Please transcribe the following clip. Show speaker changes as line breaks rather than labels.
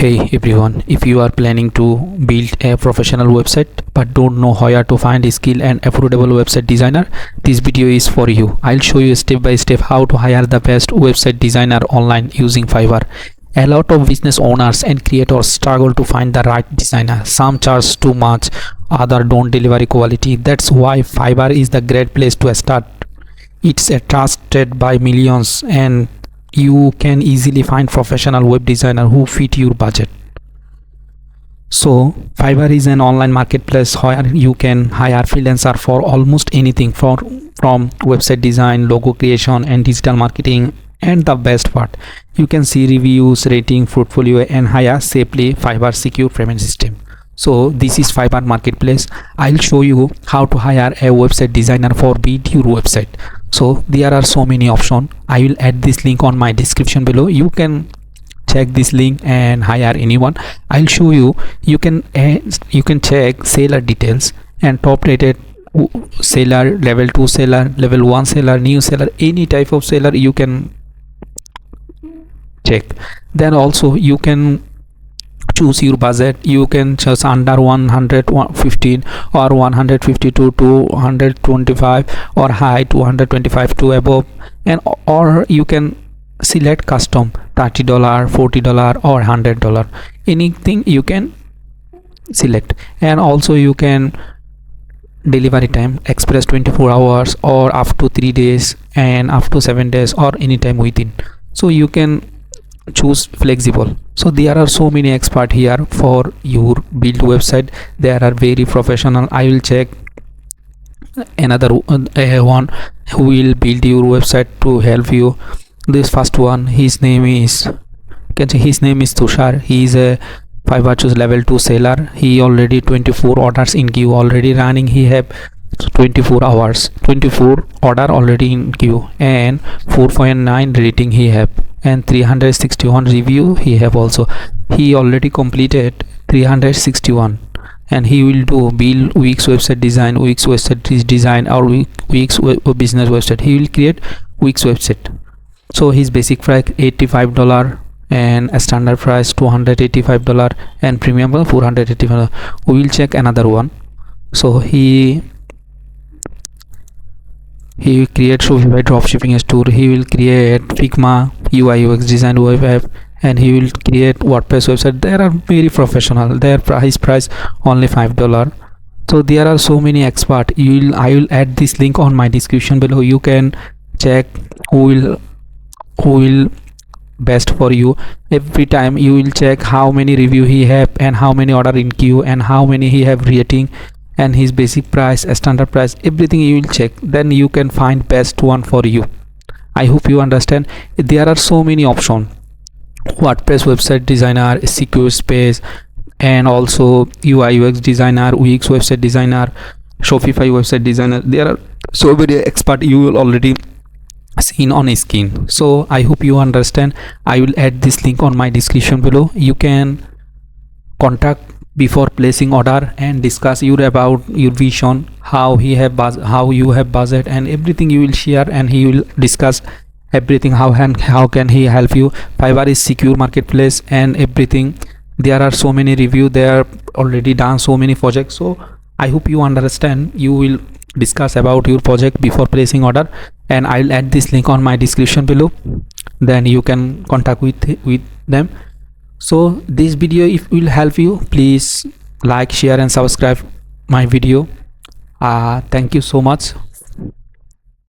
Hey everyone, if you are planning to build a professional website but don't know where to find a skilled and affordable website designer, this video is for you. I'll show you step by step how to hire the best website designer online using Fiverr. A lot of business owners and creators struggle to find the right designer. Some charge too much, others don't deliver quality. That's why Fiverr is the great place to start. It's trusted by millions and you can easily find professional web designer who fit your budget. So Fiverr is an online marketplace where you can hire freelancer for almost anything from website design, logo creation and digital marketing. And the best part, you can see reviews, rating, portfolio and hire safely. Fiverr secure payment system. So this is Fiverr marketplace. I'll show you how to hire a website designer for build your website. So there are so many options. I will add this link on my description below. You can check this link and hire anyone. I'll show you. You can check seller details and top rated seller, level 2 seller, level 1 seller, new seller, any type of seller you can check. Then also you can choose your budget. You can choose under 115 or 152 to 225 or high 225 to above, and or you can select custom $30, $40 or $100, anything you can select. And also you can delivery time express 24 hours or up to 3 days and up to 7 days or anytime within. So you can choose flexible. So there are so many experts here for your build website. They are very professional. I will check another one who will build your website to help you. This first one, his name is Tushar. He is a Fiverr choose level 2 seller. He already 24 orders in queue already running. He have 24 order already in queue and 4.9 rating he have and 361 review he have. Also he already completed 361 and he will do build Wix website design, Wix website design or Wix business website. He will create Wix website. So his basic price $85 and a standard price $285 and premium $485. We will check another one. So he will create Shopify dropshipping store. He will create Figma UI UX design web app and he will create WordPress website. They are very professional. Their price only $5. So there are so many experts. I will add this link on my description below. You can check who will best for you. Every time you will check how many review he have and how many order in queue and how many he have rating and his basic price, standard price, everything you will check. Then you can find best one for you. I hope you understand. There are so many options: WordPress website designer, secure space, and also UI UX designer, Wix website designer, Shopify website designer. There are so many experts you will already seen on screen. So I hope you understand. I will add this link on my description below. You can contact before placing order and discuss about your vision, how you have budget and everything you will share, and he will discuss everything how can he help you. Fiverr is secure marketplace and everything. There are so many reviews. They are already done so many projects. So I hope you understand. You will discuss about your project before placing order and I'll add this link on my description below. Then you can contact with them. So this video if will help you, please like, share and subscribe my video. Thank you so much.